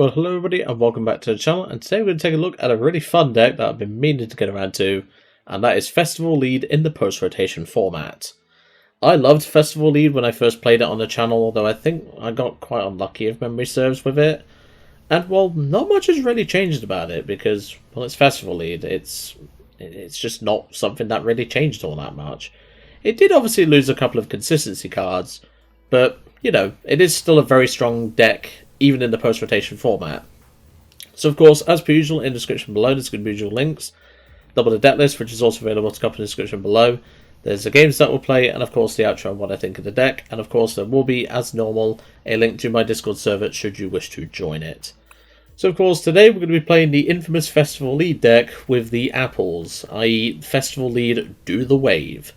Well, hello everybody and welcome back to the channel, and today we're going to take a look at a really fun deck that I've been meaning to get around to, and that is Festival Lead in the post-rotation format. I loved Festival Lead when I first played it on the channel, although I think I got quite unlucky if memory serves with it. And well, not much has really changed about it because, well, it's Festival Lead. It's just not something that really changed all that much. It did obviously lose a couple of consistency cards, but, you know, it is still a very strong deck even in the post-rotation format. So of course, as per usual, in the description below there's going to be usual links. Double the deck list, which is also available to copy in the description below. There's the games that we'll play, and of course the outro on what I think of the deck. And of course there will be, as normal, a link to my Discord server should you wish to join it. So of course today we're going to be playing the infamous Festival Lead deck with the apples, i.e. Festival Lead Do the Wave.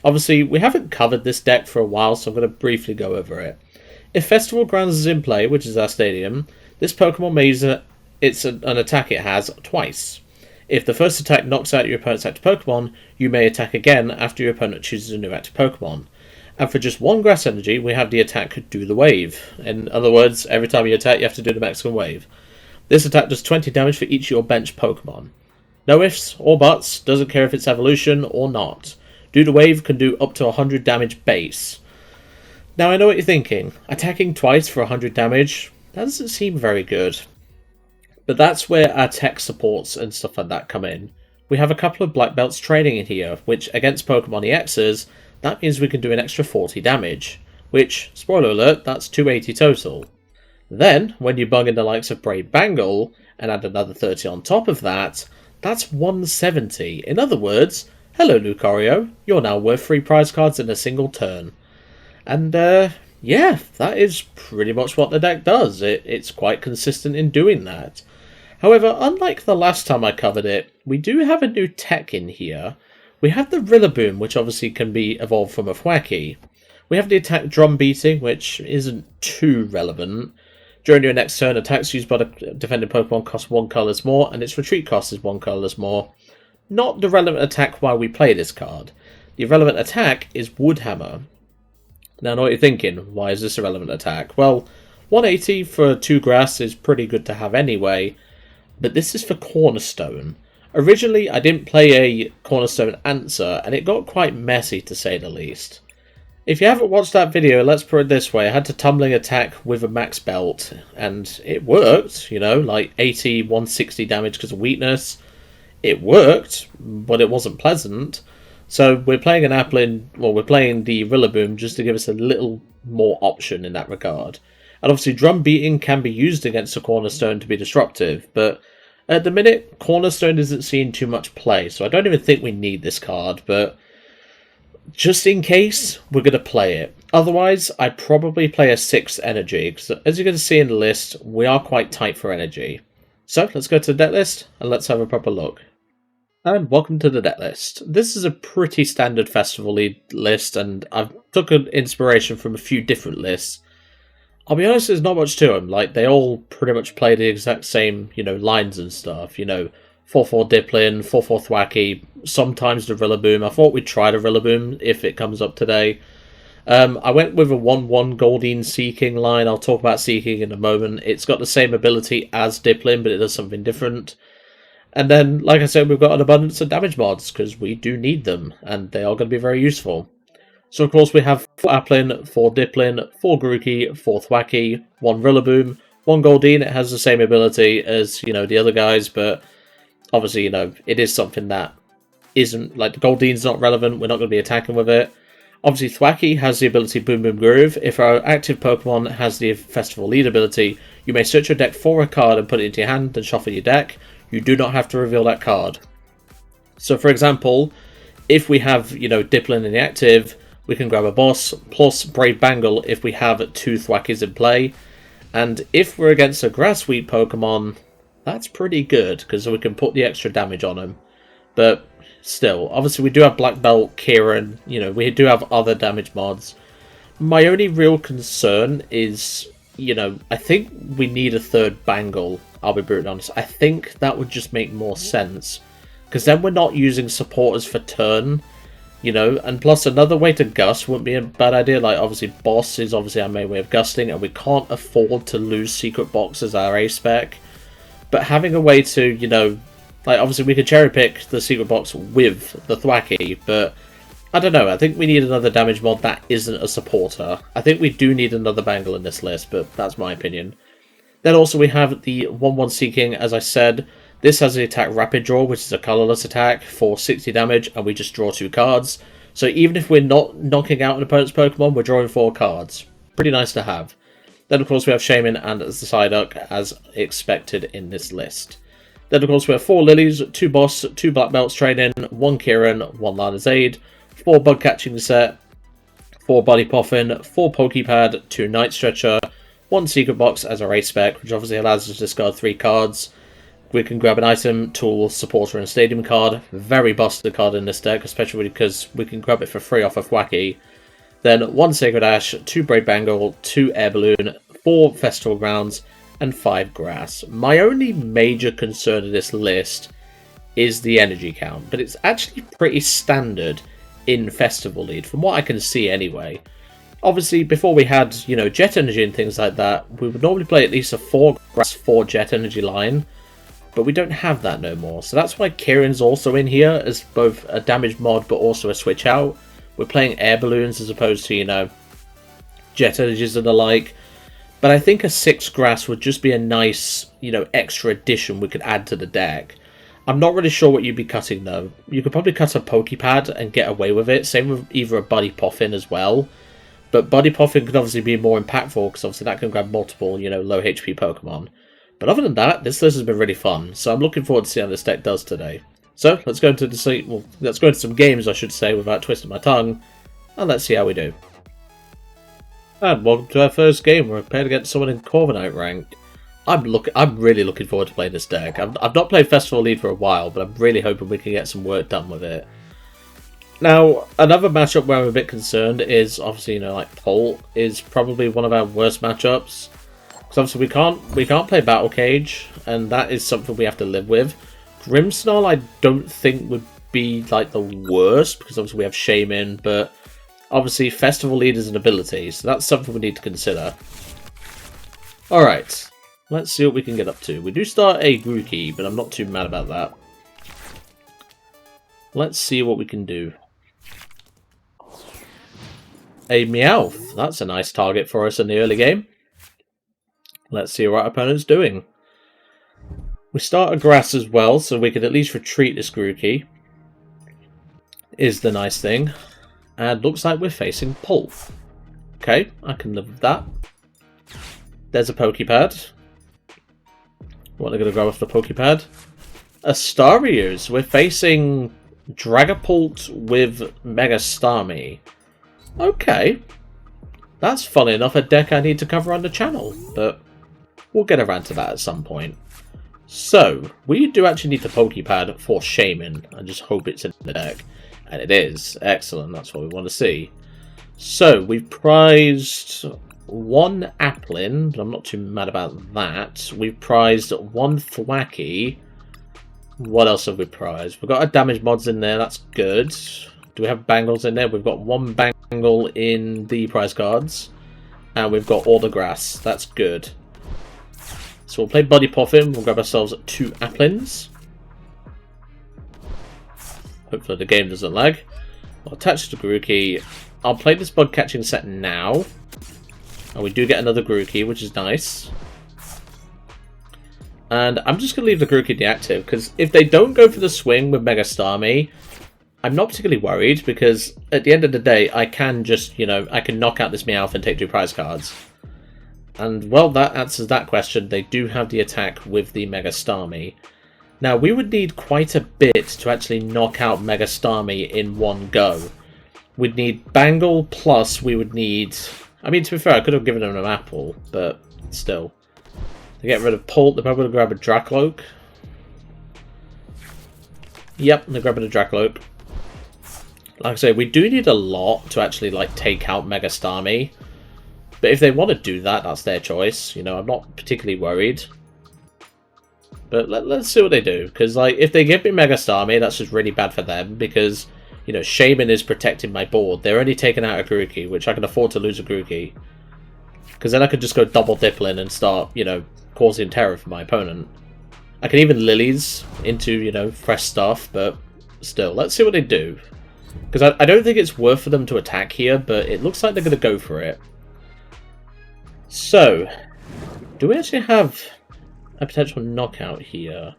Obviously we haven't covered this deck for a while, so I'm going to briefly go over it. If Festival Grounds is in play, which is our stadium, this Pokemon may use an attack it has twice. If the first attack knocks out your opponent's active Pokemon, you may attack again after your opponent chooses a new active Pokemon. And for just one Grass Energy, we have the attack Do the Wave. In other words, every time you attack, you have to do the Mexican Wave. This attack does 20 damage for each of your bench Pokemon. No ifs or buts, doesn't care if it's evolution or not. Do the Wave can do up to 100 damage base. Now I know what you're thinking, attacking twice for 100 damage, that doesn't seem very good. But that's where our tech supports and stuff like that come in. We have a couple of Black Belts training in here, which against Pokemon EXs, that means we can do an extra 40 damage. Which, spoiler alert, that's 280 total. Then, when you bung in the likes of Brave Bangle, and add another 30 on top of that, that's 170. In other words, hello Lucario, you're now worth 3 prize cards in a single turn. And yeah, that is pretty much what the deck does. It's quite consistent in doing that. However, unlike the last time I covered it, we do have a new tech in here. We have the Rillaboom, which obviously can be evolved from a Thwackey. We have the attack Drum Beating, which isn't too relevant. During your next turn, attacks used by the defending Pokemon cost 1 colourless more, and its retreat cost is 1 colourless more. Not the relevant attack while we play this card. The relevant attack is Woodhammer. Now I know what you're thinking, why is this a relevant attack? Well, 180 for 2 grass is pretty good to have anyway, but this is for Cornerstone. Originally I didn't play a Cornerstone answer, and it got quite messy to say the least. If you haven't watched that video, let's put it this way, I had to tumbling attack with a max belt, and it worked, you know, like 80, 160 damage because of weakness. It worked, but it wasn't pleasant. So we're playing an Applin, well, we're playing the Rillaboom just to give us a little more option in that regard. And obviously Drum Beating can be used against a Cornerstone to be disruptive, but at the minute, Cornerstone isn't seeing too much play, so I don't even think we need this card, but just in case, we're going to play it. Otherwise, I'd probably play a 6th energy, because as you're going to see in the list, we are quite tight for energy. So let's go to the deck list, and let's have a proper look. And welcome to the deck list. This is a pretty standard Festival Lead list, and I've took an inspiration from a few different lists. I'll be honest, there's not much to them. Like, they all pretty much play the exact same, you know, lines and stuff. You know, 4-4 Dipplin, 4-4 Thwackey, sometimes the Rillaboom. I thought we'd try the Rillaboom if it comes up today. I went with a 1-1 Goldeen Seaking line. I'll talk about Seaking in a moment. It's got the same ability as Dipplin, but it does something different. And then, like I said, we've got an abundance of damage mods, because we do need them, and they are going to be very useful. So, of course, we have 4 Applin, 4 Dipplin, 4 Grookey, 4 Thwackey, 1 Rillaboom, 1 Goldeen. It has the same ability as, you know, the other guys, but obviously, you know, it is something that isn't, like, the Goldeen's not relevant, we're not going to be attacking with it. Obviously, Thwackey has the ability Boom Boom Groove. If our active Pokemon has the Festival Lead ability, you may search your deck for a card and put it into your hand and shuffle your deck. You do not have to reveal that card. So, for example, if we have, you know, Dipplin in the active, we can grab a boss, plus Brave Bangle if we have 2 Thwackeys in play. And if we're against a Grass Sweep Pokemon, that's pretty good, because we can put the extra damage on them. But still, obviously we do have Black Belt, Kieran, you know, we do have other damage mods. My only real concern is, you know, I think we need a 3rd Bangle. I'll be brutally honest. I think that would just make more sense, because then we're not using supporters for turn, You know, and plus another way to gust wouldn't be a bad idea. Like, obviously, boss is obviously our main way of gusting, and we can't afford to lose Secret Box as our A spec. But having a way to, you know, like, obviously we could cherry pick the Secret Box with the Thwackey, but I don't know. I think we need another damage mod that isn't a supporter. I think we do need another Bangle in this list, but that's my opinion. Then also we have the 1-1 Seaking, as I said. This has the attack Rapid Draw, which is a colourless attack for 60 damage, and we just draw 2 cards. So even if we're not knocking out an opponent's Pokemon, we're drawing 4 cards. Pretty nice to have. Then of course we have Shaymin and the Psyduck, as expected in this list. Then of course we have 4 Lillies, 2 Boss, 2 Black Belts training, 1 Kieran, 1 Lana's Aid, 4 Bug Catching Set, 4 Buddy Poffin, 4 Poké Pad, 2 Night Stretcher, 1 Secret Box as a race spec, which obviously allows us to discard 3 cards. We can grab an item, tool, supporter, and stadium card. Very busted card in this deck, especially because we can grab it for free off of Thwackey. Then 1 Sacred Ash, 2 Brave Bangle, 2 Air Balloon, 4 Festival Grounds, and 5 Grass. My only major concern in this list is the energy count, but it's actually pretty standard in Festival Lead, from what I can see anyway. Obviously, before we had, you know, Jet Energy and things like that, we would normally play at least a 4 Grass, 4 Jet Energy line. But we don't have that no more, so that's why Kieran's also in here as both a damage mod but also a switch out. We're playing air balloons as opposed to, you know, jet energies and the like. But I think a 6 grass would just be a nice, you know, extra addition we could add to the deck. I'm not really sure what you'd be cutting though. You could probably cut a Poké Pad and get away with it. Same with either a Buddy Poffin as well. But Buddy Poffin could obviously be more impactful because obviously that can grab multiple, you know, low HP Pokemon. But other than that, this list has been really fun, so I'm looking forward to seeing how this deck does today. So, let's go into some games, I should say, without twisting my tongue, and let's see how we do. And welcome to our first game. We're playing against someone in Corviknight rank. I'm really looking forward to playing this deck. I've not played Festival Lead for a while, but I'm really hoping we can get some work done with it. Now, another matchup where I'm a bit concerned is, obviously, you know, like Polt is probably one of our worst matchups. Because obviously we can't play Battle Cage, and that is something we have to live with. Grimmsnarl I don't think would be like the worst, because obviously we have Shaymin, but obviously Festival Lead is an ability, so that's something we need to consider. Alright, let's see what we can get up to. We do start a Grookey, but I'm not too mad about that. Let's see what we can do. A Meowth, that's a nice target for us in the early game. Let's see what our opponent's doing. We start a Grass as well, so we can at least retreat this Grookey. Is the nice thing. And looks like we're facing Polt. Okay, I can live with that. There's a Poké Pad. What are they going to grab off the Poké Pad? Astarius. We're facing Dragapult with Mega Starmie. Okay. That's funny enough a deck I need to cover on the channel, but we'll get around to that at some point. So, we do actually need the Poké Pad for Shaymin. I just hope it's in the deck. And it is. Excellent, that's what we want to see. So, we've prized 1 Applin, but I'm not too mad about that. We've prized 1 Thwackey. What else have we prized? We've got our damage mods in there, that's good. Do we have Bangles in there? We've got 1 Bangle in the prize cards. And we've got all the Grass, that's good. So we'll play Buddy Poffin, we'll grab ourselves 2 Applins. Hopefully the game doesn't lag. I'll attach the Grookey. I'll play this Bug Catching Set now. And we do get another Grookey, which is nice. And I'm just going to leave the Grookey deactive, because if they don't go for the swing with Mega Starmie, I'm not particularly worried, because at the end of the day, I can just, you know, I can knock out this Meowth and take 2 prize cards. And, well, that answers that question. They do have the attack with the Mega Starmie. Now, we would need quite a bit to actually knock out Mega Starmie in one go. We'd need Bangle, plus we would need... I mean, to be fair, I could have given them an apple, but still. To get rid of Polt, they're probably going to grab a Dracloak. Yep, they're grabbing a Dracloak. Like I say, we do need a lot to actually, like, take out Mega Starmie. But if they want to do that, that's their choice. You know, I'm not particularly worried. But let's see what they do. Because, like, if they give me Mega Starmie, that's just really bad for them. Because, you know, Shaymin is protecting my board. They're only taking out a Grookey, which I can afford to lose a Grookey. Because then I could just go double Dipplin and start, you know, causing terror for my opponent. I can even Lillies into, you know, fresh stuff, but still, let's see what they do. Because I don't think it's worth for them to attack here, but it looks like they're going to go for it. So, do we actually have a potential knockout here?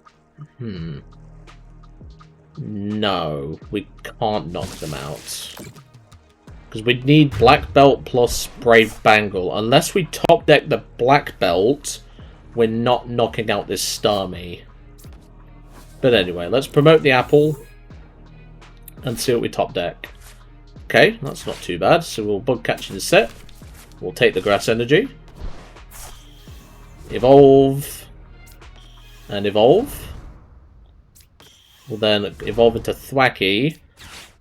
No, we can't knock them out. Because we need Black Belt plus Brave Bangle. Unless we top deck the Black Belt, we're not knocking out this Starmie. But anyway, let's promote the Apple and see what we top deck. Okay, that's not too bad. So we'll Bug Catching Set. We'll take the Grass Energy. Evolve. And Evolve. We'll then evolve into Thwackey.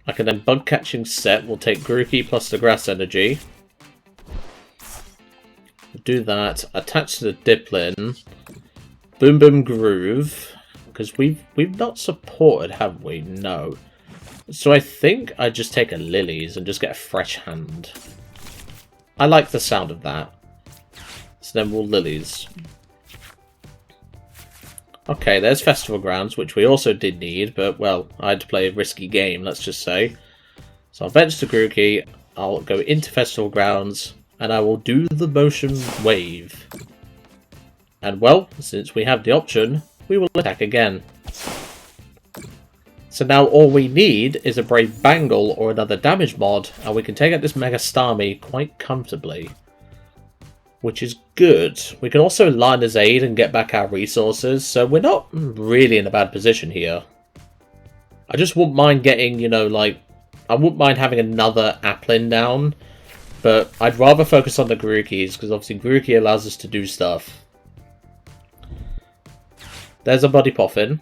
I can then Bug Catching Set. We'll take Grookey plus the Grass Energy. Do that. Attach to the Dipplin. Boom Boom Groove. Because we've not supported, have we? No. So I think I just take a Lillies and just get a fresh hand. I like the sound of that. So then we'll Lillies. Okay, there's Festival Grounds, which we also did need, but, well, I had to play a risky game, let's just say. So I'll bench to Grookey, I'll go into Festival Grounds, and I will do the motion wave. And, well, since we have the option, we will attack again. So now all we need is a Brave Bangle or another damage mod, and we can take out this Mega Starmie quite comfortably. Which is good. We can also Lana's Aid and get back our resources, so we're not really in a bad position here. I just wouldn't mind getting, you know, like, I wouldn't mind having another Applin down, but I'd rather focus on the Grookeys, because obviously Grookey allows us to do stuff. There's a Buddy Poffin.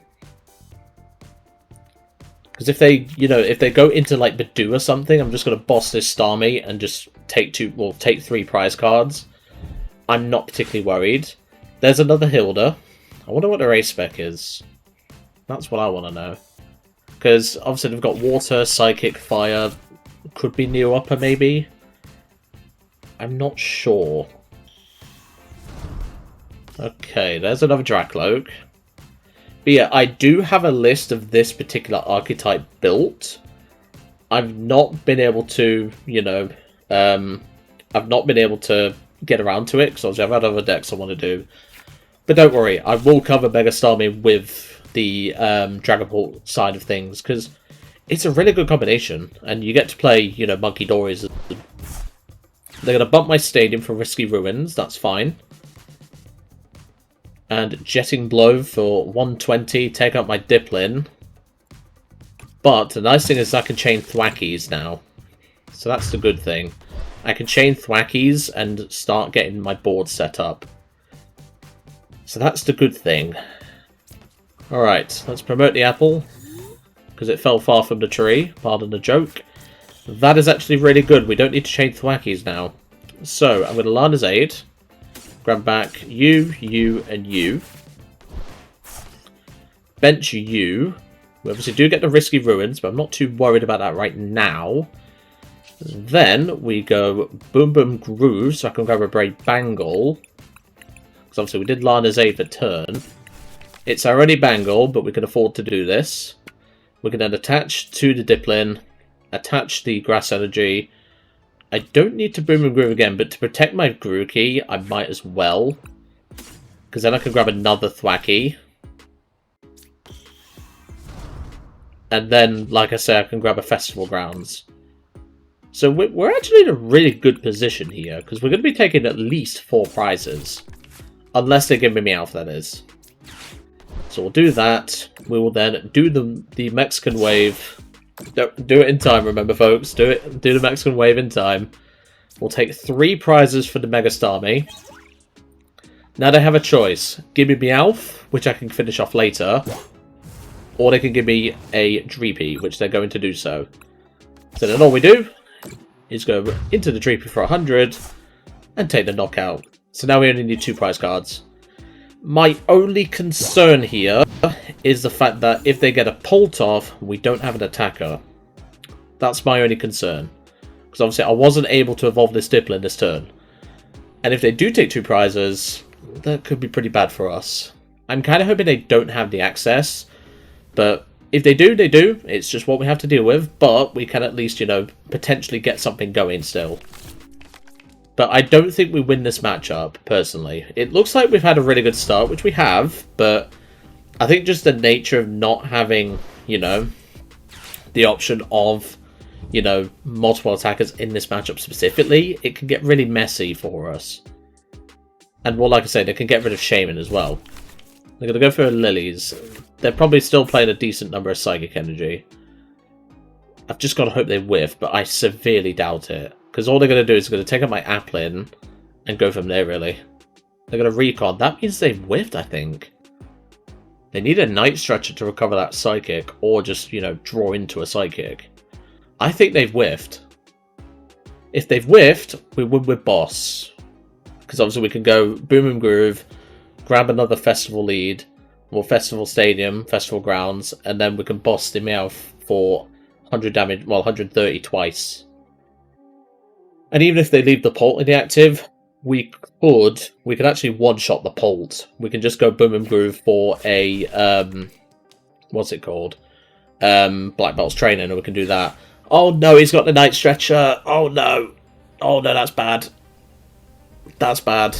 Because if they, you know, if they go into, like, Badoo or something, I'm just going to boss this Starmie and just take take 3 prize cards. I'm not particularly worried. There's another Hilda. I wonder what their race spec is. That's what I want to know. Because obviously they've got Water, Psychic, Fire. Could be Neo Upper maybe. I'm not sure. Okay, there's another Dracloak. But yeah, I do have a list of this particular archetype built. I've not been able to, you know, I've not been able to get around to it, because I've had other decks I want to do. But don't worry, I will cover Mega Starmie with the Dragapult side of things, because it's a really good combination, and you get to play, you know, Monkey Dories. They're going to bump my Stadium for Risky Ruins, that's fine. And Jetting Blow for 120, take out my Dipplin. But the nice thing is I can chain Thwackeys now. So that's the good thing. I can chain Thwackeys and start getting my board set up. So that's the good thing. Alright, let's promote the Apple. Because it fell far from the tree, pardon the joke. That is actually really good. We don't need to chain Thwackeys now. So, I'm going to Lana's Aid. Grab back you, and you. Bench you. We obviously do get the Risky Ruins, but I'm not too worried about that right now. Then we go Boom Boom Groove, so I can grab a Brave Bangle. Because obviously we did Lana's Aid for turn. It's already Bangle, but we can afford to do this. We can then attach to the Dipplin, attach the Grass Energy. I don't need to Boom Boom Groove again, but to protect my Grookey, I might as well. Because then I can grab another Thwackey. And then, like I said, I can grab a Festival Grounds. So we're actually in a really good position here, because we're going to be taking at least 4 prizes. Unless they give me Meowth, that is. So we'll do that. We will then do the Mexican Wave. Do it in time, remember, folks. Do the Mexican Wave in time. We'll take 3 prizes for the Mega Starmie. Now they have a choice. Give me Meowth, which I can finish off later. Or they can give me a Dreepy, which they're going to do so. So then all we do is go into the Dreepy for 100 and take the knockout. So now we only need 2 prize cards. My only concern here is the fact that if they get a Poltoff, we don't have an attacker. That's my only concern. Because obviously I wasn't able to evolve this Dipplin this turn. And if they do take 2 prizes, that could be pretty bad for us. I'm kind of hoping they don't have the access. But if they do, they do. It's just what we have to deal with. But we can at least, you know, potentially get something going still. But I don't think we win this matchup, personally. It looks like we've had a really good start, which we have. But I think just the nature of not having, you know, the option of, you know, multiple attackers in this matchup specifically, it can get really messy for us. And well, like I say, they can get rid of Shaymin as well. They're going to go for Lilies. They're probably still playing a decent number of Psychic Energy. I've just got to hope they whiff, but I severely doubt it. Because all they're going to do is going to take out my Applin and go from there, really. They're going to recon. That means they've whiffed, I think. They need a Night Stretcher to recover that Psychic, or just, you know, draw into a Psychic. I think they've whiffed. If they've whiffed, we win with Boss. Because obviously we can go Boom and Groove, grab another Festival lead, or Festival Stadium, Festival Grounds, and then we can boss the Meowth for 100 damage, well, 130 twice. And even if they leave the Polt in the active, we could actually one-shot the Polt. We can just go Boom and Groove for a, what's it called? Black Belt's training, and we can do that. Oh no, he's got the Night Stretcher. Oh no. Oh no, that's bad. That's bad.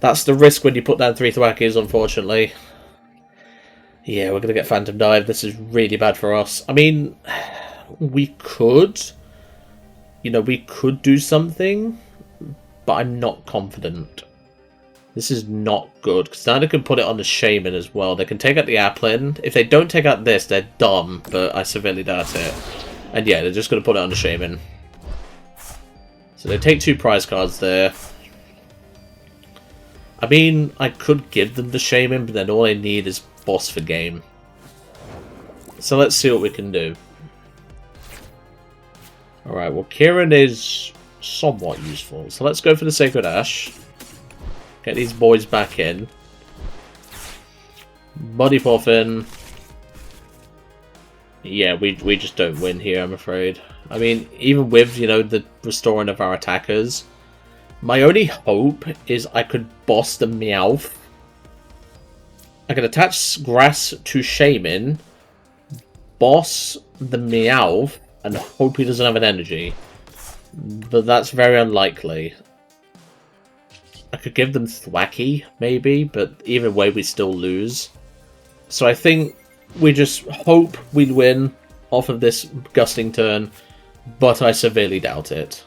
That's the risk when you put down 3 Thwackies, unfortunately. Yeah, we're going to get Phantom Dive. This is really bad for us. I mean, we could, you know, we could do something, but I'm not confident. This is not good, because now they can put it on the Shaymin as well. They can take out the Applin. If they don't take out this, they're dumb, but I severely doubt it. And yeah, they're just going to put it on the Shaymin. So they take 2 prize cards there. I mean, I could give them the Shaymin, but then all they need is Boss for game. So let's see what we can do. Alright, well, Kieran is somewhat useful. So let's go for the Sacred Ash. Get these boys back in. Buddy Poffin. Yeah, we just don't win here, I'm afraid. I mean, even with, you know, the restoring of our attackers, my only hope is I could boss the Meowth. I could attach Grass to Shaymin, boss the Meowth, and hope he doesn't have an energy. But that's very unlikely. I could give them Thwackey, maybe, but either way we still lose. So I think we just hope we win off of this gusting turn, but I severely doubt it.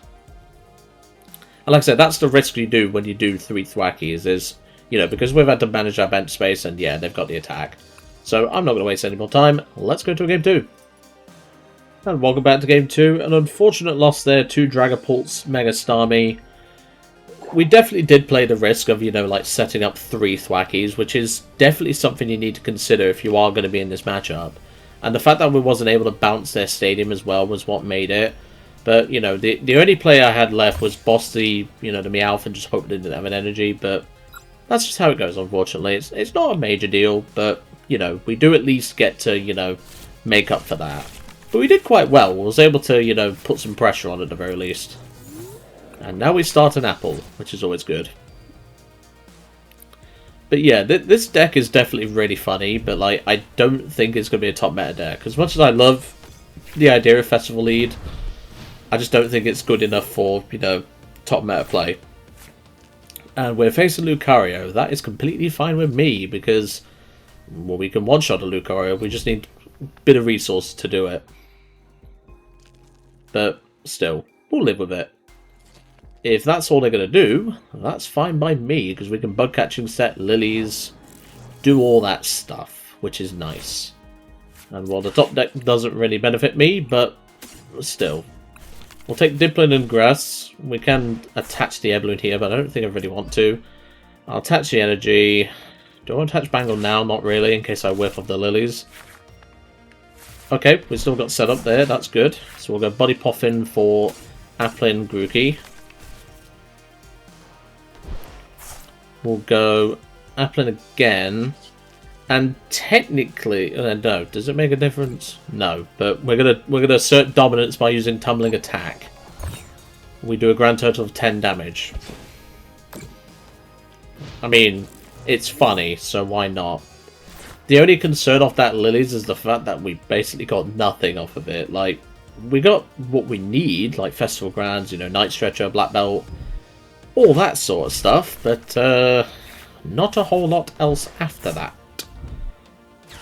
And like I said, that's the risk you do when you do 3 Thwackies, is, you know, because we've had to manage our bench space, and yeah, they've got the attack. So I'm not going to waste any more time. Let's go to game 2. And welcome back to game 2. An unfortunate loss there to Dragapult's Mega Starmie. We definitely did play the risk of, you know, like setting up 3 Thwackies, which is definitely something you need to consider if you are going to be in this matchup. And the fact that we wasn't able to bounce their stadium as well was what made it. But, you know, the only play I had left was boss the, you know, the Meowth and just hope they didn't have an energy. But that's just how it goes, unfortunately. It's not a major deal, but, you know, we do at least get to, you know, make up for that. But we did quite well. We was able to, you know, put some pressure on at the very least. And now we start an Apple, which is always good. But yeah, this deck is definitely really funny, but like I don't think it's going to be a top meta deck. As much as I love the idea of Festival Lead, I just don't think it's good enough for, you know, top meta play. And we're facing Lucario. That is completely fine with me, because, well, we can one-shot a Lucario. We just need a bit of resource to do it. But still, we'll live with it. If that's all they're going to do, that's fine by me, because we can Bug Catching Set, Lilies, do all that stuff, which is nice. And while the top deck doesn't really benefit me, but still. We'll take Dipplin and Grass. We can attach the Air Balloon here, but I don't think I really want to. I'll attach the energy. Do I want to attach Bangle now? Not really, in case I whiff of the Lilies. Okay, we still got set up there. That's good. So we'll go Buddy Poffin for Applin Grookey. We'll go Applin again. And technically, no, does it make a difference? No, but we're gonna assert dominance by using Tumbling Attack. We do a grand total of 10 damage. I mean, it's funny, so why not? The only concern off that Lillie's is the fact that we basically got nothing off of it. Like, we got what we need, like Festival Grounds, you know, Night Stretcher, Black Belt, all that sort of stuff, but not a whole lot else after that.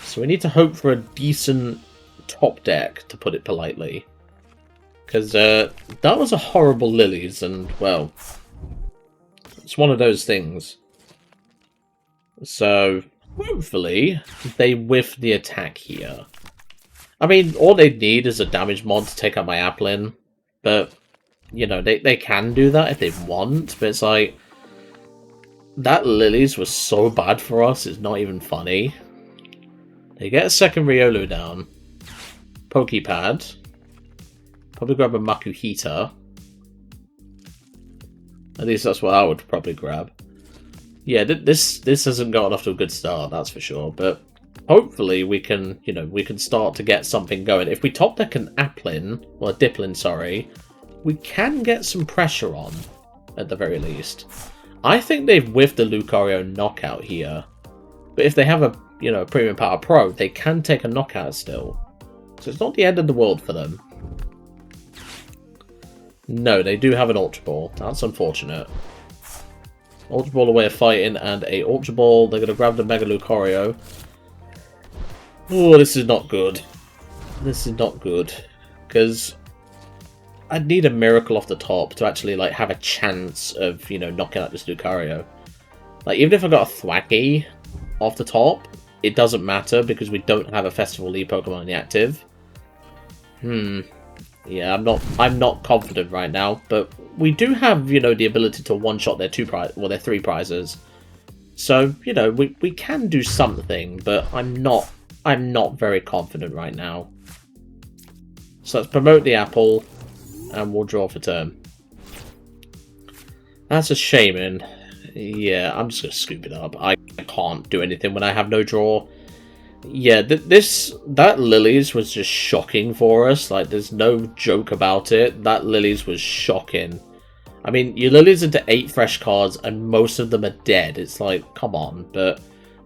So we need to hope for a decent top deck, to put it politely. Because that was a horrible Lillie's, and, well, it's one of those things. So, hopefully, they whiff the attack here. I mean, all they need is a damage mod to take out my Applin, but, you know, they can do that if they want, but it's like, that Lillie's was so bad for us, it's not even funny. They get a second Riolu down. Poké Pad. Probably grab a Makuhita. At least that's what I would probably grab. Yeah, this hasn't gotten off to a good start, that's for sure. But hopefully we can, you know, we can start to get something going. If we top deck an Applin, or a Dipplin, sorry, we can get some pressure on, at the very least. I think they've whiffed the Lucario knockout here. But if they have a, you know, Premium Power Pro, they can take a knockout still. So it's not the end of the world for them. No, they do have an Ultra Ball. That's unfortunate. Ultra Ball away of fighting and a Ultra Ball. They're going to grab the Mega Lucario. Oh, this is not good. This is not good. Because I'd need a miracle off the top to actually, like, have a chance of, you know, knocking out this Lucario. Like, even if I got a Thwackey off the top, it doesn't matter because we don't have a Festival League Pokemon in the active. Yeah, I'm not confident right now, but we do have, you know, the ability to one-shot their their 3 prizes. So, you know, we can do something, but I'm not very confident right now. So let's promote the apple, and we'll draw for turn. That's a Shaymin. Yeah, I'm just going to scoop it up. I can't do anything when I have no draw. Yeah, that Lillie's was just shocking for us. Like, there's no joke about it. That Lillie's was shocking. I mean, your Lillie's into 8 fresh cards, and most of them are dead. It's like, come on. But,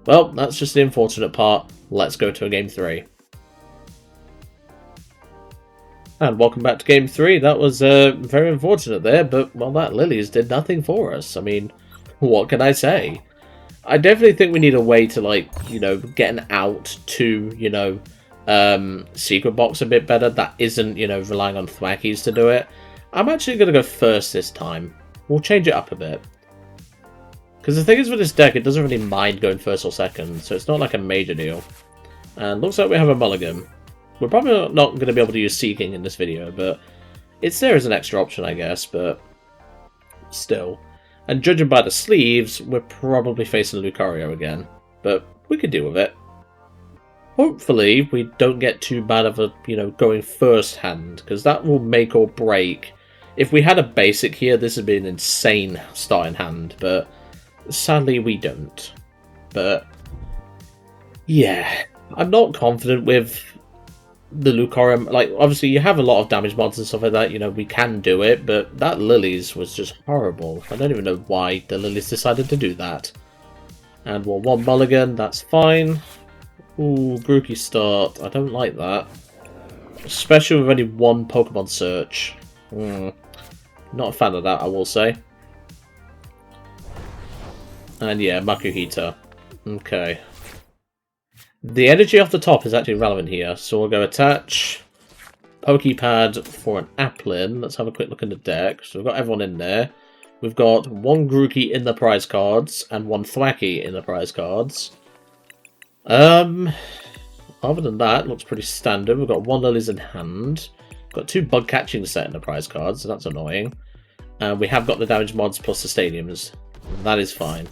well, that's just the unfortunate part. Let's go to a Game 3. And welcome back to Game 3. That was very unfortunate there, but, well, that Lillie's did nothing for us. I mean, what can I say? I definitely think we need a way to, like, you know, get an out to, you know, Secret Box a bit better. That isn't, you know, relying on Thwackeys to do it. I'm actually going to go first this time. We'll change it up a bit. Because the thing is with this deck, it doesn't really mind going first or second, so it's not like a major deal. And looks like we have a mulligan. We're probably not going to be able to use Seaking in this video, but it's there as an extra option, I guess, but still. And judging by the sleeves, we're probably facing Lucario again. But we could deal with it. Hopefully, we don't get too bad of a, you know, going first hand. Because that will make or break. If we had a basic here, this would be an insane starting hand. But sadly, we don't. But yeah, I'm not confident with the Lucario. Like, obviously you have a lot of damage mods and stuff like that, you know, we can do it, but that Lillie's was just horrible. I don't even know why the Lillie's decided to do that. And we'll one mulligan, that's fine. Ooh, Grookey start, I don't like that. Especially with only one Pokemon search. Not a fan of that, I will say. And yeah, Makuhita. Okay. The energy off the top is actually relevant here, so we'll go attach Poké Pad for an Applin. Let's have a quick look in the deck. So we've got everyone in there. We've got one Grookey in the prize cards and one Thwackey in the prize cards. Other than that, looks pretty standard. We've got one Lillie's in hand. We've got 2 Bug Catching Set in the prize cards, so that's annoying. And we have got the damage mods plus the stadiums. That is fine.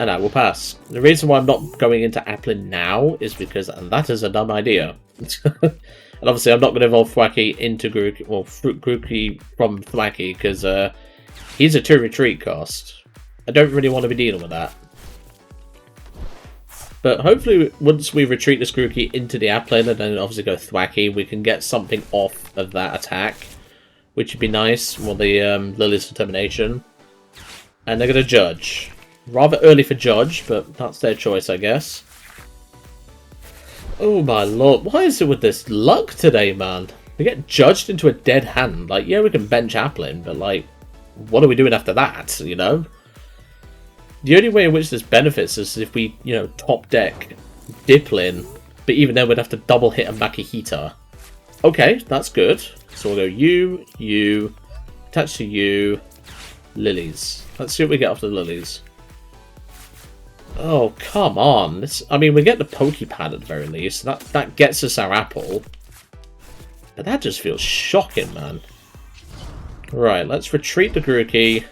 And I will pass. The reason why I'm not going into Applin now is because that is a dumb idea. And obviously I'm not going to evolve Thwackey into Grookey, or Grookey from Thwackey, because he's a 2 retreat cost. I don't really want to be dealing with that. But hopefully, once we retreat this Grookey into the Applin and then obviously go Thwackey, we can get something off of that attack, which would be nice. Well, the Lillie's Determination. And they're going to Judge. Rather early for Judge, but that's their choice, I guess. Oh my lord, why is it with this luck today, man? We get judged into a dead hand. Like, yeah, we can bench Applin, but like, what are we doing after that, you know? The only way in which this benefits us is if we, you know, top deck Dipplin, but even then we'd have to double hit a Makihita. Okay, that's good. So we'll go you, attach to you, Lilies. Let's see what we get after the Lilies. Oh, come on. I mean, we get the Poké Pad at the very least. That gets us our apple. But that just feels shocking, man. Right, let's retreat the Grookey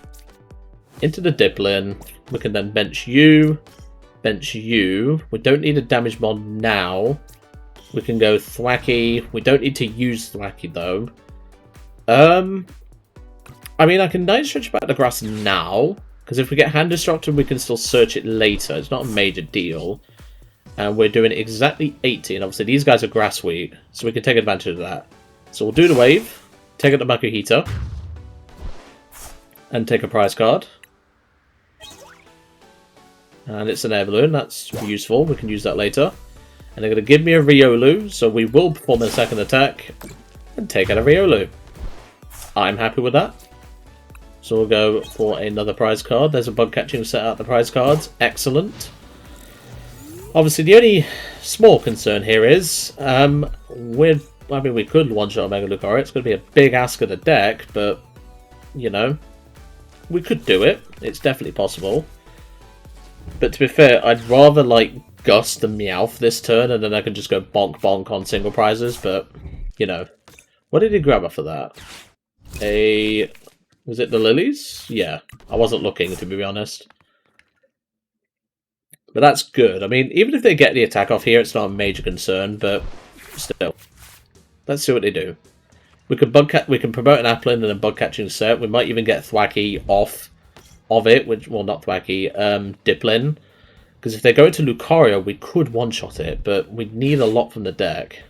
into the Dipplin. We can then bench you. We don't need a damage mod now. We can go Thwackey. We don't need to use Thwackey, though. I mean, I can Night Stretch back the grass now. Because if we get Hand Disrupted, we can still search it later. It's not a major deal. And we're doing exactly 80. And obviously, these guys are grass weak. So we can take advantage of that. So we'll do the wave. Take out the Makihita. And take a prize card. And it's an Air Balloon. That's useful. We can use that later. And they're going to give me a Riolu. So we will perform a second attack. And take out a Riolu. I'm happy with that. So we'll go for another prize card. There's a Bug Catching Set out the prize cards. Excellent. Obviously, the only small concern here is... I mean, we could one-shot Omega Lucario. It's going to be a big ask of the deck, but, you know, we could do it. It's definitely possible. But to be fair, I'd rather, like, Gust than Meowth this turn, and then I can just go bonk on single prizes, but, you know. What did he grab after that? Was it the Lilies? Yeah, I wasn't looking, to be honest. But that's good. I mean, even if they get the attack off here, it's not a major concern, but still. Let's see what they do. We can promote an Applin and a Bug Catching Set. We might even get Thwackey off of it, which, well, not Thwackey, Dipplin. Because if they go into Lucario, we could one-shot it, but we'd need a lot from the deck.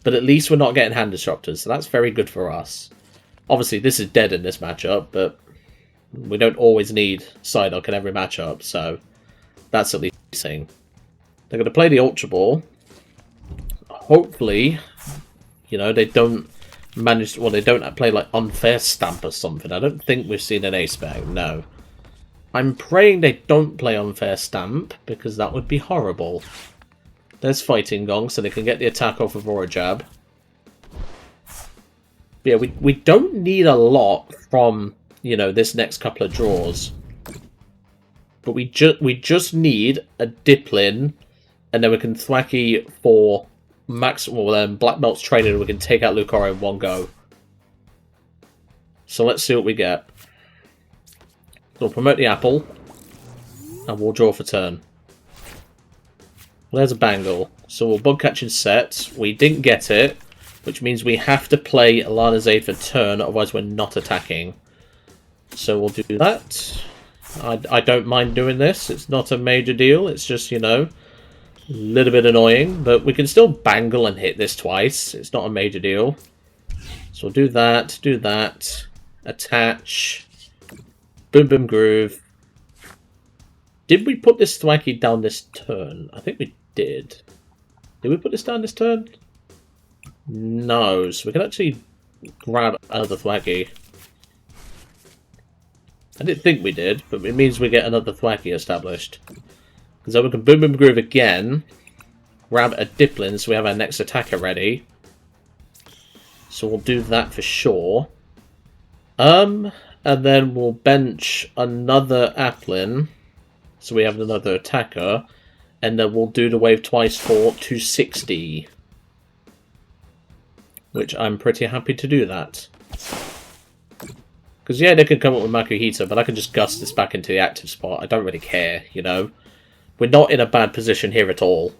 But at least we're not getting Hand Disruptors, so that's very good for us. Obviously, this is dead in this matchup, but we don't always need Psyduck in every matchup, so that's at least saying. They're going to play the Ultra Ball. Hopefully, you know, they don't manage... Well, they don't play, like, Unfair Stamp or something. I don't think we've seen an Ace-Bag, no. I'm praying they don't play Unfair Stamp, because that would be horrible. There's Fighting Gong, so they can get the attack off of Aura Jab. Yeah, we don't need a lot from, you know, this next couple of draws. But we just need a Dipplin, and then we can Thwackey for Black Belt's training, and we can take out Lucario in one go. So let's see what we get. We'll promote the Apple, and we'll draw for turn. Well, there's a Bangle. So we'll Bug Catching Set. We didn't get it, which means we have to play Lana's Aid for turn, otherwise we're not attacking. So we'll do that. I don't mind doing this. It's not a major deal. It's just, you know, a little bit annoying. But we can still Bangle and hit this twice. It's not a major deal. So we'll do that, attach, Boom Boom Groove. Did we put this Thwackey down this turn? I think we did. Did we put this down this turn? No, so we can actually grab another Thwackey. I didn't think we did, but it means we get another Thwackey established. Because then we can Boom Boom Groove again, grab a Dipplin so we have our next attacker ready. So we'll do that for sure. And then we'll bench another Applin, so we have another attacker, and then we'll do the wave twice for 260. Which I'm pretty happy to do that. Because, yeah, they can come up with Makuhita, but I can just gust this back into the active spot. I don't really care, you know. We're not in a bad position here at all.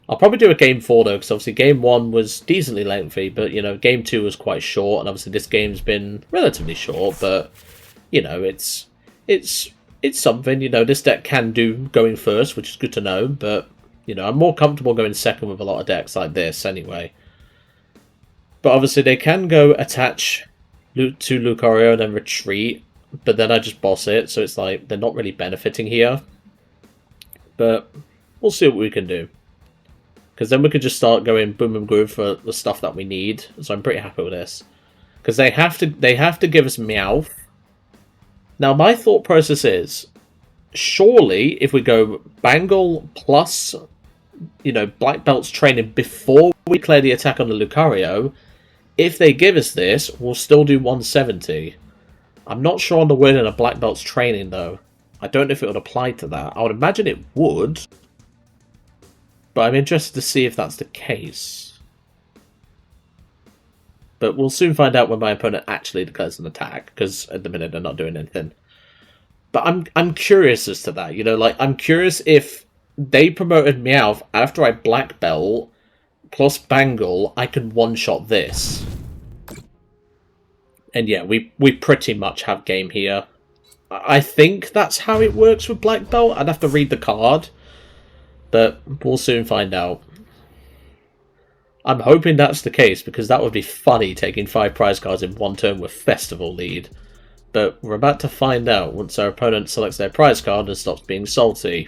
I'll probably do a game 4, though, because obviously game 1 was decently lengthy, but, you know, game 2 was quite short, and obviously this game's been relatively short, but, you know, it's it's something, you know, this deck can do going first, which is good to know, but, you know, I'm more comfortable going second with a lot of decks like this anyway. But obviously they can go attach to Lucario and then retreat, but then I just boss it, so it's like they're not really benefiting here. But we'll see what we can do. Because then we could just start going boom and groove for the stuff that we need, so I'm pretty happy with this. Because they have to give us Meowth. Now my thought process is, surely if we go Bangle plus, you know, Black Belt's training before we clear the attack on the Lucario, if they give us this, we'll still do 170. I'm not sure on the wording of Black Belt's training though. I don't know if it would apply to that. I would imagine it would. But I'm interested to see if that's the case. But we'll soon find out when my opponent actually declares an attack, because at the minute they're not doing anything. But I'm curious as to that, you know, like, I'm curious if they promoted Meowth after I Black Belt plus Bangle, I can one-shot this. And yeah, we pretty much have game here. I think that's how it works with Black Belt. I'd have to read the card, but we'll soon find out. I'm hoping that's the case, because that would be funny, taking 5 prize cards in one turn with Festival lead. But we're about to find out once our opponent selects their prize card and stops being salty.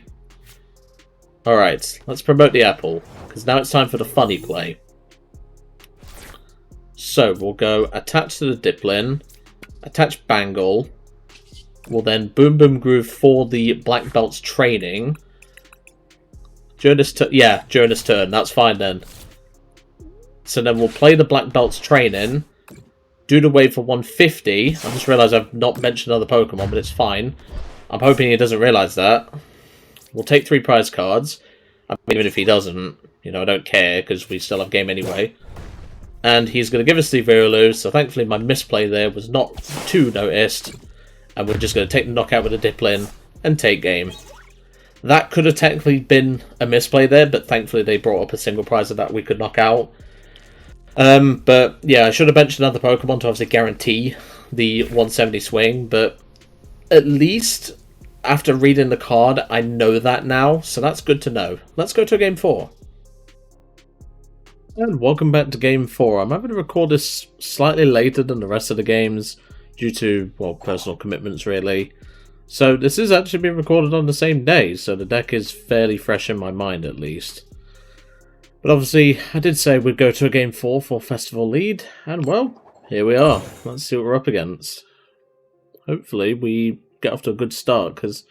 Alright, let's promote the apple, because now it's time for the funny play. So, we'll go attach to the Dipplin, attach Bangle, we'll then Boom Boom Groove for the Black Belt's training. During this turn, that's fine then. So then we'll play the Black Belt's training, do the wave for 150. I just realised I've not mentioned other Pokemon, but it's fine. I'm hoping he doesn't realise that. We'll take 3 prize cards. I mean, even if he doesn't, you know, I don't care, because we still have game anyway. And he's going to give us the Rillaboom, so thankfully my misplay there was not too noticed. And we're just going to take the knockout with the Dipplin and take game. That could have technically been a misplay there, but thankfully they brought up a single prize that we could knock out. But yeah, I should have mentioned other Pokemon to obviously guarantee the 170 swing, but at least after reading the card, I know that now, so that's good to know. Let's go to game 4. And welcome back to game 4. I'm having to record this slightly later than the rest of the games due to, well, personal commitments really. So this is actually being recorded on the same day, so the deck is fairly fresh in my mind at least. But obviously, I did say we'd go to a game 4 for Festival lead, and well, here we are. Let's see what we're up against. Hopefully we get off to a good start, because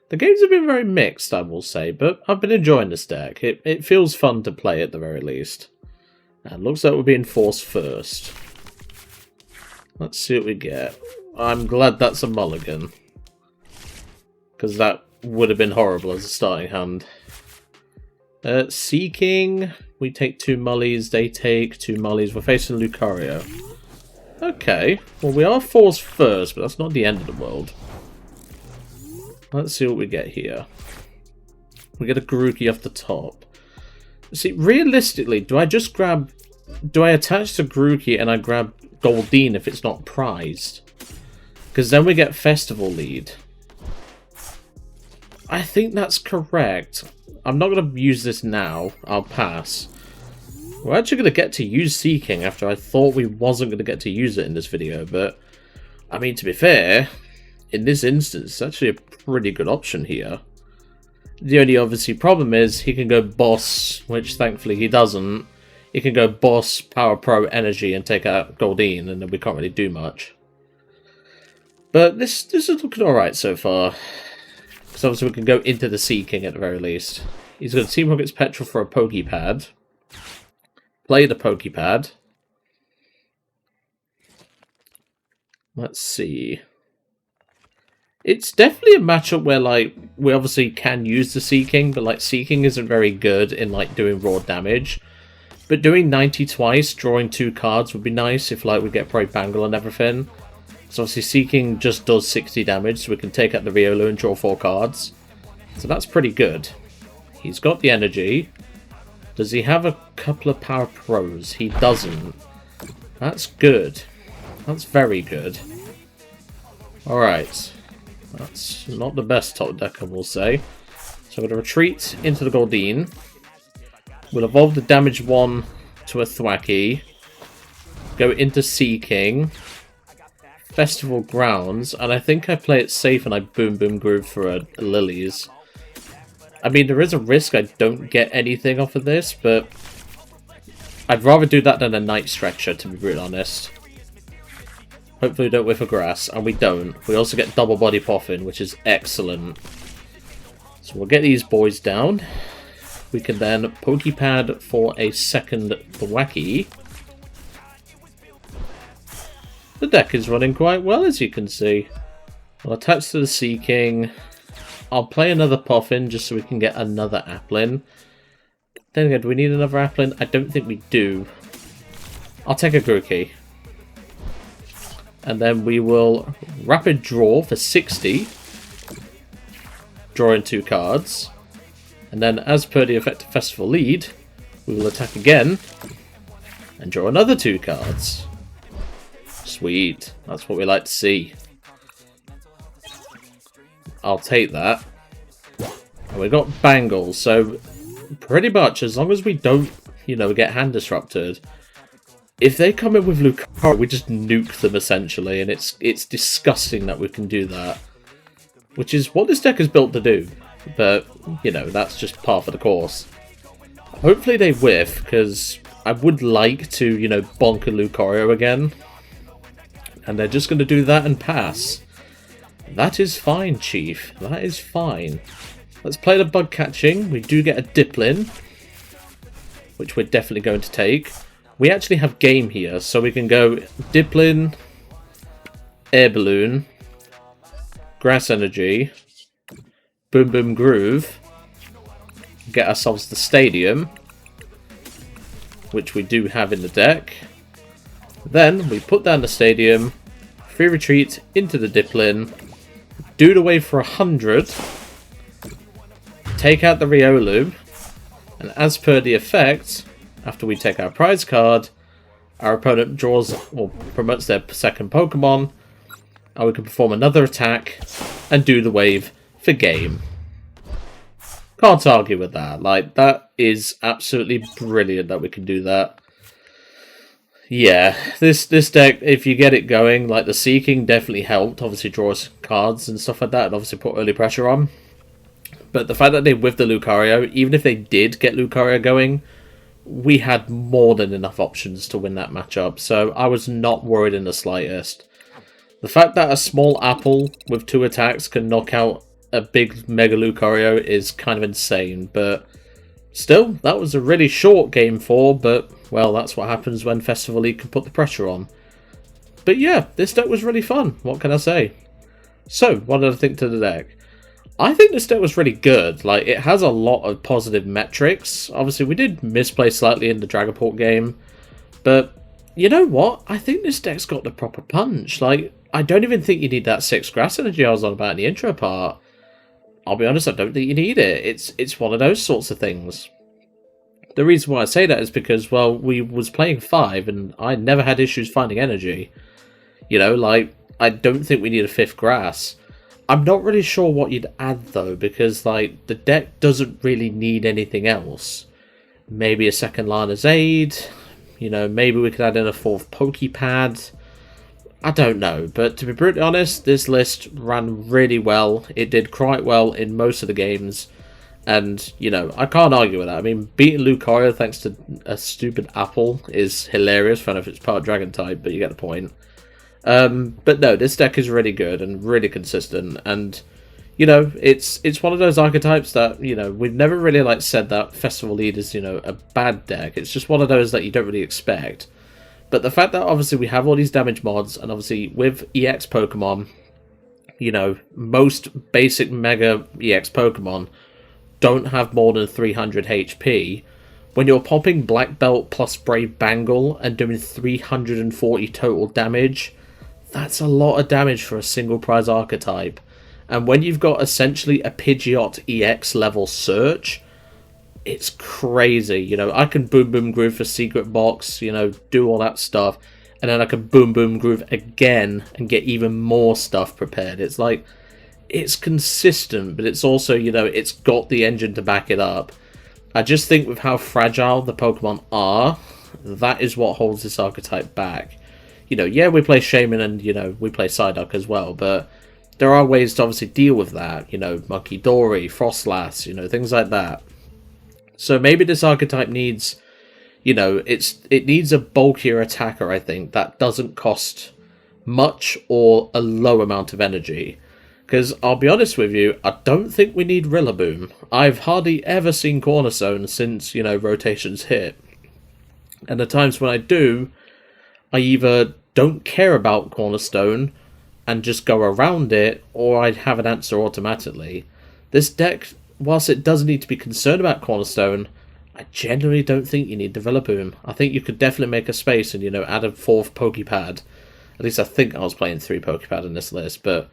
the games have been very mixed, I will say, but I've been enjoying this deck. It feels fun to play at the very least. And looks like we're being forced first. Let's see what we get. I'm glad that's a mulligan, because that would have been horrible as a starting hand. Seaking, we take 2 mullies, they take 2 mullies. We're facing Lucario. Okay, well we are forced first, but that's not the end of the world. Let's see what we get here. We get a Grookey off the top. See, realistically, do I attach to Grookey and I grab Goldeen if it's not prized? Because then we get Festival lead. I think that's correct. I'm not going to use this now. I'll pass. We're actually going to get to use Seaking after I thought we wasn't going to get to use it in this video, but I mean, to be fair, in this instance, it's actually a pretty good option here. The only obviously problem is he can go Boss, which thankfully he doesn't. He can go Boss, Power Pro, Energy, and take out Goldeen, and then we can't really do much. But this is looking alright so far. Because obviously we can go into the Seaking at the very least. He's going to Team Rocket's Petrol for a Poké Pad. Play the Poké Pad. Let's see. It's definitely a matchup where, like, we obviously can use the Seaking, but, like, Seaking isn't very good in, like, doing raw damage. But doing 90 twice, drawing 2 cards would be nice if, like, we get Brave Bangle and everything. So obviously Seaking just does 60 damage, so we can take out the Rillaboom and draw 4 cards. So that's pretty good. He's got the energy. Does he have a couple of Power Pros? He doesn't. That's good. That's very good. Alright. That's not the best top deck, I will say. So I'm going to retreat into the Goldeen. We'll evolve the damage 1 to a Thwackey. Go into Seaking. Festival Grounds. And I think I play it safe and I Boom Boom Groove for a Lillies. I mean, there is a risk I don't get anything off of this, but I'd rather do that than a Night Stretcher, to be brutally honest. Hopefully we don't whiff a grass, and we don't. We also get double body Poffin, which is excellent. So we'll get these boys down. We can then Poké Pad for a second Thwackey. The deck is running quite well, as you can see. I'll attach to the Seaking. I'll play another Poffin just so we can get another Applin. Then again, do we need another Applin? I don't think we do. I'll take a Grookey. And then we will rapid draw for 60. Drawing 2 cards. And then, as per the effective festival lead, we will attack again. And draw another 2 cards. Sweet. That's what we like to see. I'll take that. And we got Bangles, so pretty much as long as we don't, you know, get hand disrupted, if they come in with Lucario, we just nuke them essentially, and it's disgusting that we can do that. Which is what this deck is built to do, but, you know, that's just par for the course. Hopefully they whiff, because I would like to, you know, bonk a Lucario again. And they're just going to do that and pass. That is fine, Chief. That is fine. Let's play the Bug Catching. We do get a Dipplin, which we're definitely going to take. We actually have game here, so we can go Dipplin, Air Balloon, Grass Energy, Boom Boom Groove, get ourselves the Stadium, which we do have in the deck. Then we put down the Stadium, free retreat into the Dipplin, do the wave for 100, take out the Rillaboom, and as per the effect, after we take our prize card, our opponent draws or promotes their second Pokemon, and we can perform another attack and do the wave for game. Can't argue with that. Like, that is absolutely brilliant that we can do that. Yeah, this deck, if you get it going, like the Seaking definitely helped. Obviously draws cards and stuff like that, and obviously put early pressure on. But the fact that they whiffed the Lucario, even if they did get Lucario going, we had more than enough options to win that matchup. So I was not worried in the slightest. The fact that a small apple with 2 attacks can knock out a big Mega Lucario is kind of insane. But still, that was a really short game 4, but, well, that's what happens when Festival League can put the pressure on. But yeah, this deck was really fun. What can I say? So, what did I think to the deck? I think this deck was really good. Like, it has a lot of positive metrics. Obviously, we did misplay slightly in the Dragapult game. But, you know what? I think this deck's got the proper punch. Like, I don't even think you need that 6 Grass Energy I was on about in the intro part. I'll be honest, I don't think you need it. It's one of those sorts of things. The reason why I say that is because, well, we was playing 5 and I never had issues finding energy. You know, like, I don't think we need a 5th grass. I'm not really sure what you'd add, though, because, like, the deck doesn't really need anything else. Maybe a second Lana's Aid. You know, maybe we could add in a 4th Poké Pad. I don't know, but to be brutally honest, this list ran really well. It did quite well in most of the games. And, you know, I can't argue with that. I mean, beating Lucario thanks to a stupid apple is hilarious. I don't know if it's part Dragon type, but you get the point. But no, this deck is really good and really consistent. And, you know, it's one of those archetypes that, you know, we've never really, like, said that Festival Lead is, you know, a bad deck. It's just one of those that you don't really expect. But the fact that, obviously, we have all these damage mods, and obviously, with EX Pokemon, you know, most basic Mega EX Pokemon don't have more than 300 HP. When you're popping Black Belt plus Brave Bangle and doing 340 total damage, that's a lot of damage for a single prize archetype. And when you've got essentially a Pidgeot EX level search, it's crazy. You know, I can Boom Boom Groove for Secret Box, you know, do all that stuff, and then I can Boom Boom Groove again and get even more stuff prepared. It's like, it's consistent, but it's also, you know, it's got the engine to back it up. I just think with how fragile the Pokemon are, that is what holds this archetype back. You know, yeah, we play Shaymin and, you know, we play Psyduck as well, but there are ways to obviously deal with that. You know, Monkey Dory, Frostlass, you know, things like that. So maybe this archetype needs, you know, it needs a bulkier attacker, I think, that doesn't cost much or a low amount of energy. Because I'll be honest with you, I don't think we need Rillaboom. I've hardly ever seen Cornerstone since, you know, rotations hit. And the times when I do, I either don't care about Cornerstone and just go around it, or I have an answer automatically. This deck, whilst it does need to be concerned about Cornerstone, I genuinely don't think you need the Rillaboom. I think you could definitely make a space and, you know, add a 4th Poké Pad. At least I think I was playing 3 Poké Pad in this list, but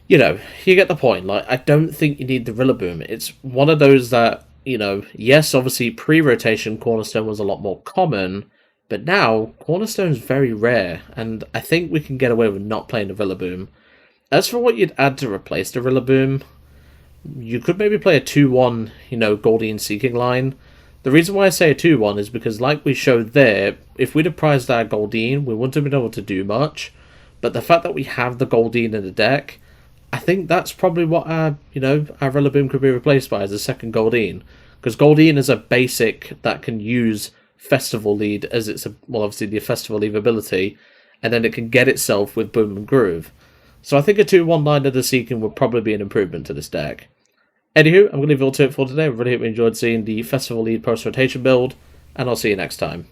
you know, you get the point. Like, I don't think you need the Rillaboom. It's one of those that, you know, yes, obviously pre-rotation Cornerstone was a lot more common, but now Cornerstone's very rare, and I think we can get away with not playing the Rillaboom. As for what you'd add to replace the Rillaboom, you could maybe play a 2-1, you know, Goldeen Seaking line. The reason why I say a 2-1 is because, like we showed there, if we'd have prized our Goldeen, we wouldn't have been able to do much, but the fact that we have the Goldeen in the deck, I think that's probably what our, you know, our Rillaboom could be replaced by as a second Goldeen. Because Goldeen is a basic that can use Festival Lead as it's, well, obviously the Festival Lead ability, and then it can get itself with Boom and Groove. So I think a 2-1 line of the Seeking would probably be an improvement to this deck. Anywho, I'm going to leave it all to it for today. I really hope you enjoyed seeing the Festival Lead post-rotation build, and I'll see you next time.